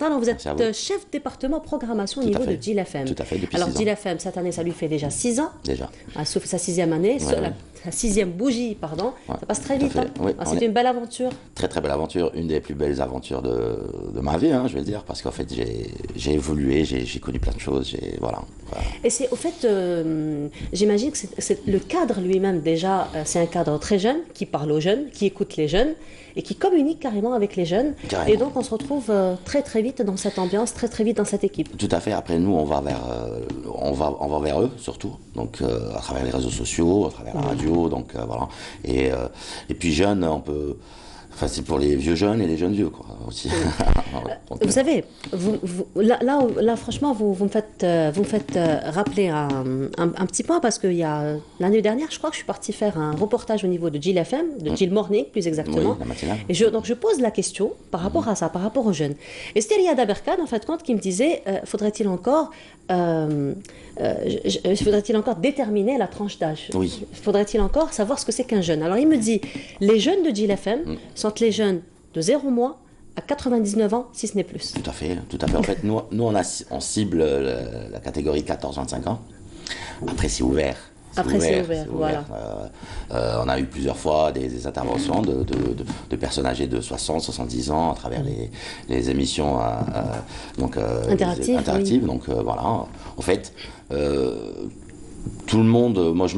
Alors, vous êtes chef département programmation au niveau de Jil FM. Tout à fait, depuis 6 ans. Alors, Jil FM, cette année, ça lui fait déjà 6 ans. Déjà. Sauf sa 6e année, sa 6e bougie, pardon. Ça passe très vite. Hein. Oui, c'est une belle aventure. Très, très belle aventure. Une des plus belles aventures de ma vie, hein, je vais dire, parce qu'en fait, j'ai évolué, j'ai connu plein de choses. Voilà. Et c'est, au fait, j'imagine que c'est le cadre lui-même, déjà, c'est un cadre très jeune, qui parle aux jeunes, qui écoute les jeunes, et qui communique carrément avec les jeunes. Carrément. Et donc, on se retrouve très, très vite dans cette ambiance, très, très vite dans cette équipe. Tout à fait. Après, nous, on va vers eux, surtout. Donc, à travers les réseaux sociaux, à travers la radio, donc voilà. Et puis, jeunes, on peut... Enfin, c'est pour les vieux jeunes et les jeunes vieux, quoi, aussi. Vous savez, là, franchement, vous me faites rappeler un petit point, parce qu'il y a l'année dernière, je crois que je suis partie faire un reportage au niveau de Jil FM, de Jil Morning, plus exactement. Oui, la matinale. Et donc, je pose la question par rapport à ça, par rapport aux jeunes. Et c'était Riyad Aberkan, en fait, qui me disait, faudrait-il encore déterminer la tranche d'âge? Oui. Faudrait-il encore savoir ce que c'est qu'un jeune? Alors, il me dit, les jeunes de Jil FM sont les jeunes de 0 mois à 99 ans, si ce n'est plus. Tout à fait, tout à fait. En fait, nous on cible la catégorie 14-25 ans. Après, c'est ouvert. Après, c'est ouvert, voilà. On a eu plusieurs fois des interventions de personnes âgées de 60-70 ans à travers les émissions interactives. Oui. Donc voilà, en fait, tout le monde, moi je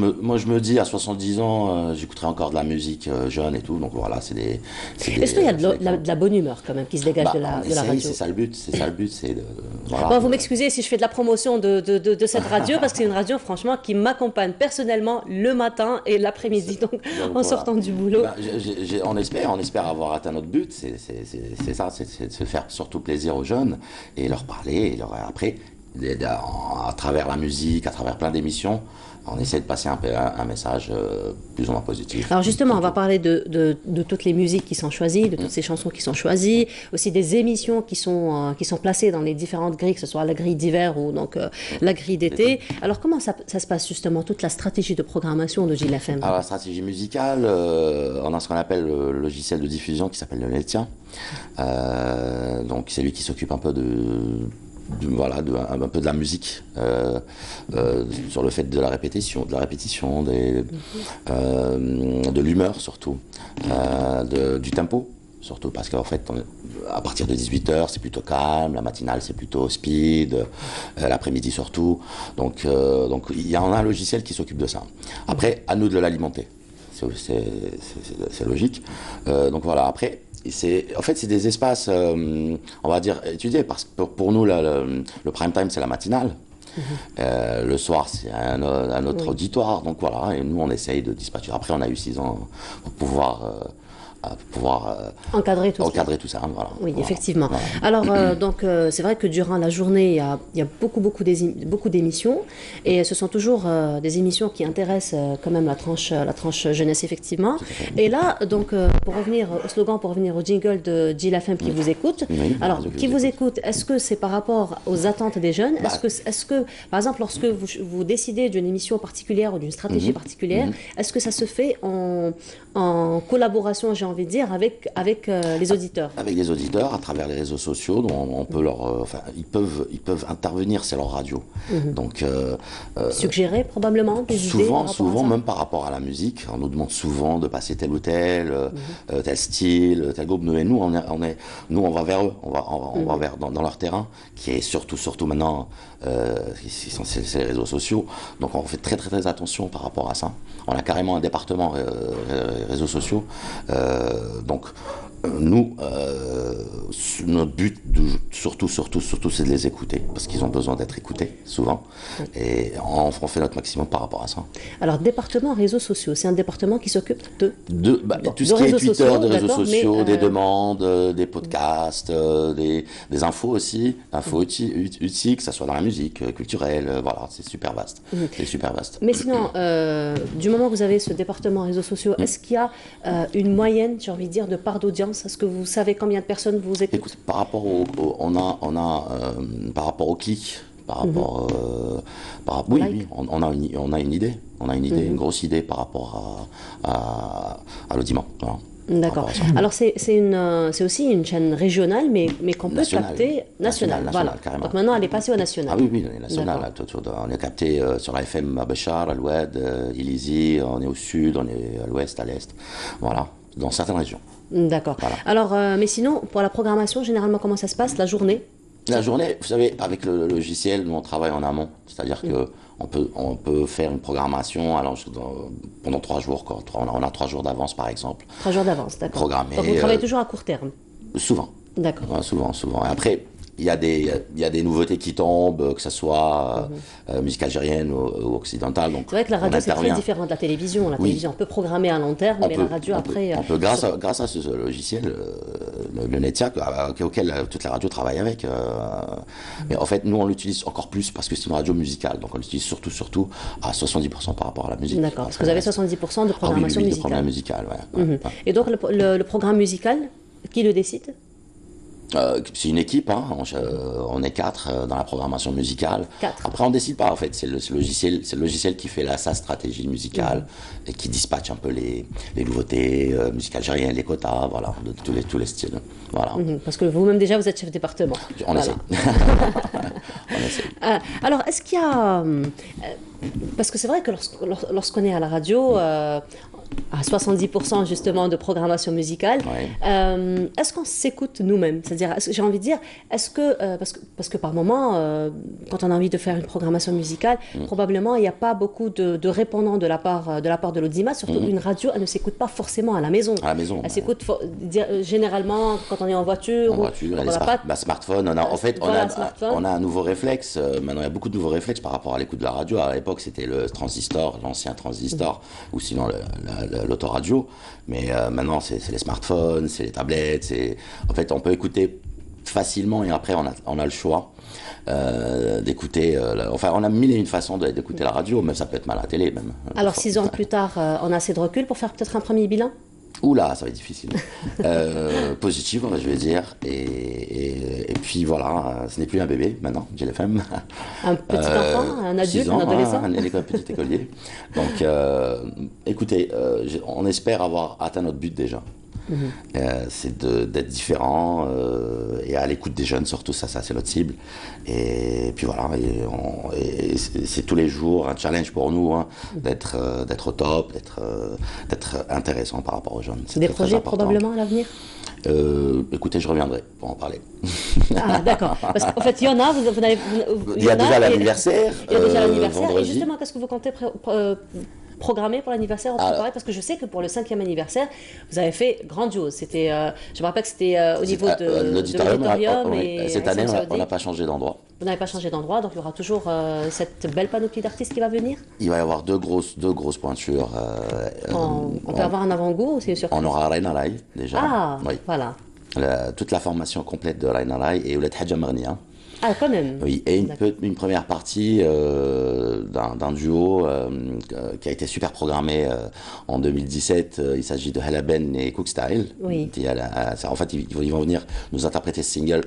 me dis à 70 ans, j'écouterai encore de la musique jeune et tout, donc voilà, c'est des... Est-ce qu'il y a de la bonne humeur quand même qui se dégage de la radio? C'est ça le but, c'est de... Voilà. Bon, vous m'excusez si je fais de la promotion de cette radio, parce que c'est une radio franchement qui m'accompagne personnellement le matin et l'après-midi, donc en sortant du boulot. On espère avoir atteint notre but, c'est ça, c'est de se faire surtout plaisir aux jeunes et leur parler, et après... à travers la musique, à travers plein d'émissions, on essaie de passer un message plus ou moins positif. Alors justement, on va parler de toutes les musiques qui sont choisies, de toutes ces chansons qui sont choisies, aussi des émissions qui sont placées dans les différentes grilles, que ce soit la grille d'hiver ou donc la grille d'été. Alors comment ça se passe justement, toute la stratégie de programmation de Jil FM? Alors la stratégie musicale, on a ce qu'on appelle le logiciel de diffusion qui s'appelle le Letia. Donc c'est lui qui s'occupe un peu un peu de la musique, sur le fait de la répétition, de l'humeur surtout, du tempo surtout, parce qu'en fait à partir de 18h c'est plutôt calme, la matinale c'est plutôt speed, l'après-midi surtout, donc il y en a un logiciel qui s'occupe de ça. Après, à nous de l'alimenter, c'est logique. Donc voilà, après en fait, c'est des espaces, on va dire, étudiés, parce que pour nous, le prime time, c'est la matinale. Le soir, c'est un autre auditoire, donc voilà, et nous, on essaye de dispatcher. Après, on a eu 6 ans pour pouvoir encadrer tout ça. Voilà. Oui, voilà. Effectivement. Voilà. Alors, donc, c'est vrai que durant la journée, il y a beaucoup d'émissions, et ce sont toujours des émissions qui intéressent quand même la tranche jeunesse, effectivement. Et là, donc, pour revenir au slogan, pour revenir au jingle de Jil FM qui vous écoute, alors, qui vous écoute, est-ce que c'est par rapport aux attentes des jeunes? Est-ce que, par exemple, lorsque vous décidez d'une émission particulière ou d'une stratégie particulière, est-ce que ça se fait en collaboration, j'ai envie de dire, avec les auditeurs? Avec les auditeurs, à travers les réseaux sociaux, dont on peut ils peuvent intervenir, c'est leur radio. Donc, suggérer probablement des idées. Souvent, même par rapport à la musique, on nous demande souvent de passer tel ou tel, tel style, tel groupe. Et nous, on va vers eux, on va vers dans leur terrain, qui est surtout maintenant, c'est les réseaux sociaux. Donc on fait très très très attention par rapport à ça. On a carrément un département réseaux sociaux. Donc nous, notre but, surtout, c'est de les écouter, parce qu'ils ont besoin d'être écoutés, souvent, et on fait notre maximum par rapport à ça. Alors, département réseaux sociaux, c'est un département qui s'occupe tout ce qui est Twitter, des réseaux sociaux, des demandes, des podcasts, des infos aussi, utiles, que ce soit dans la musique, culturelle, voilà, c'est super vaste. C'est super vaste. Mais sinon, du moment que vous avez ce département réseaux sociaux, est-ce qu'il y a une moyenne, j'ai envie de dire, de part d'audience? Est-ce que vous savez combien de personnes vous écoutent? Écoute, par rapport par rapport au clic, par rapport, oui, on a une idée, une grosse idée par rapport à l'audimat. Voilà. D'accord. Alors c'est aussi une chaîne régionale, mais qu'on peut capter nationale. Voilà. Carrément. Donc maintenant, elle est passée au national. Ah oui, oui, on est national. Là, on est capté sur la FM à Béchar, à l'Oued, Ilizi, on est au sud, on est à l'ouest, à l'est. Voilà, dans certaines régions. D'accord. Voilà. Alors, mais sinon, pour la programmation, généralement, comment ça se passe, la journée? La journée, vous savez, avec le logiciel, nous on travaille en amont. C'est-à-dire que on peut faire une programmation pendant 3 jours. Quoi. On a 3 jours d'avance, par exemple. 3 jours d'avance, d'accord. Programmé. Donc vous travaillez toujours à court terme? Souvent. D'accord. Ouais, souvent, souvent. Et après, il y a des nouveautés qui tombent, que ce soit musique algérienne ou occidentale. C'est vrai que la radio, c'est très différent de la télévision. La télévision, on peut programmer à long terme, mais la radio, après... On peut grâce à ce logiciel, le Netia, auquel toute la radio travaille avec. Mais en fait, nous, on l'utilise encore plus parce que c'est une radio musicale. Donc, on l'utilise surtout à 70% par rapport à la musique. D'accord, parce que vous avez 70% de programmation oui, musicale. de programmation musicale, ouais. Et donc, le programme musical, qui le décide? C'est une équipe, hein. On est 4 dans la programmation musicale. 4. Après, on décide pas, en fait. C'est le logiciel qui fait sa stratégie musicale et qui dispatche un peu les nouveautés, musique algérienne, les quotas, voilà, de tous les styles. Voilà. Parce que vous-même, déjà, vous êtes chef département. On voilà. essaie. On essaie. Alors, est-ce qu'il y a... parce que c'est vrai que lorsqu'on est à la radio... à 70% justement de programmation musicale, est-ce qu'on s'écoute nous-mêmes? C'est-à-dire, j'ai envie de dire, est-ce que, parce que par moment, quand on a envie de faire une programmation musicale, probablement il n'y a pas beaucoup de répondants de la part de l'audimat, surtout une radio, elle ne s'écoute pas forcément à la maison. À la maison. Elle s'écoute généralement quand on est en voiture. En voiture, smartphone. On a un nouveau réflexe. Maintenant, il y a beaucoup de nouveaux réflexes par rapport à l'écoute de la radio. À l'époque, c'était le transistor, l'ancien transistor, ou sinon l'autoradio, mais maintenant c'est les smartphones, c'est les tablettes, en fait on peut écouter facilement et après on a le choix d'écouter, enfin on a mille et une façons d'écouter la radio, mais ça peut être mal à la télé même. Alors 6 ans plus tard, on a assez de recul pour faire peut-être un premier bilan? Oula, ça va être difficile. Positif, je vais dire. Et puis voilà, ce n'est plus un bébé maintenant, GLFM. Un petit enfant, un adulte, un adolescent. Un petit écolier. Donc, écoutez, on espère avoir atteint notre but déjà. C'est d'être différent et à l'écoute des jeunes, surtout ça c'est notre cible. Et puis voilà, et c'est tous les jours un challenge pour nous, hein, d'être au top, d'être intéressant par rapport aux jeunes. C'est des projets probablement à l'avenir? Écoutez, je reviendrai pour en parler. Ah, d'accord. Parce qu'en fait, il y en a, il y a déjà l'anniversaire. Il y a déjà l'anniversaire. Et justement, qu'est-ce que vous comptez programmé pour l'anniversaire au préparé? Parce que je sais que pour le 5e anniversaire, vous avez fait grandiose. C'était, je me rappelle que c'était au niveau de l'auditorium. Cette année, on n'a pas changé d'endroit. Vous n'avez pas changé d'endroit, donc il y aura toujours cette belle panoplie d'artistes qui va venir? Il va y avoir deux grosses pointures. On peut avoir un avant-goût, c'est sûr? On aura Raina Rai, déjà. Ah, oui. Voilà. Toute la formation complète de Raina Rai et Ouled Hadja Marnia. Ah, quand même. Oui, et une première partie d'un duo qui a été super programmé en 2017. Il s'agit de Halaben et Cook Style. Oui. En fait, ils vont venir nous interpréter ce single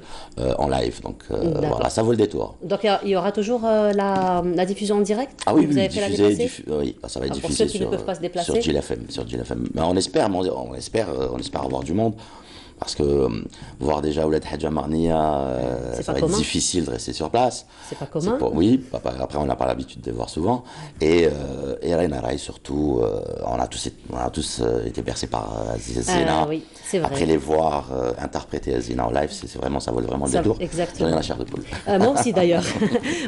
en live. Donc voilà, ça vaut le détour. Donc il y aura toujours la diffusion en direct? Ah oui, vous avez fait l'année passée? Oui, ça va être diffusé pour ceux qui ne peuvent pas se déplacer. Sur GLFM. Mais on espère avoir du monde. Parce que voir déjà Ouled Hadja Marnia, ça va être difficile de rester sur place. C'est pas commun. Oui, après on n'a pas l'habitude de les voir souvent. Et Raina Rai surtout, on a tous été bercés par Zina. Oui, c'est vrai. Après les voir interpréter Zina en live, ça vaut vraiment le détour. Exactement. J'en ai la chair de poule. Moi aussi d'ailleurs.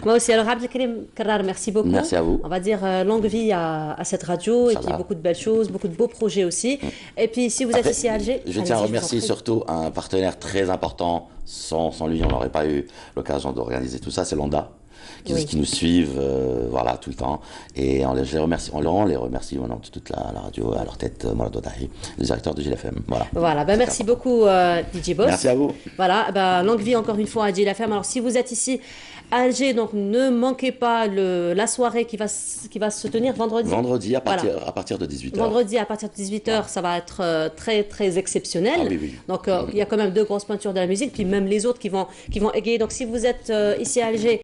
Moi aussi. Alors Abdelkrim Karrar, merci beaucoup. Merci à vous. On va dire longue vie à cette radio et puis beaucoup de belles choses, beaucoup de beaux projets aussi. Et puis si vous êtes ici à Alger, je tiens à remercier surtout un partenaire très important. Sans lui, on n'aurait pas eu l'occasion d'organiser tout ça. C'est Londa qui nous suivent voilà, tout le temps. Et on les remercie au nom de toute la radio, à leur tête, Morad Odahi, le directeur de GLFM. Voilà, merci beaucoup DJ Boss. Merci à vous. Voilà, longue vie encore une fois à GLFM. Alors si vous êtes ici à Alger, donc ne manquez pas la soirée qui va se tenir vendredi. Vendredi à partir de 18h. Vendredi à partir de 18h, ça va être très très exceptionnel. Ah, oui. Donc il y a quand même 2 grosses pointures de la musique, puis même les autres qui vont égayer. Donc si vous êtes ici à Alger,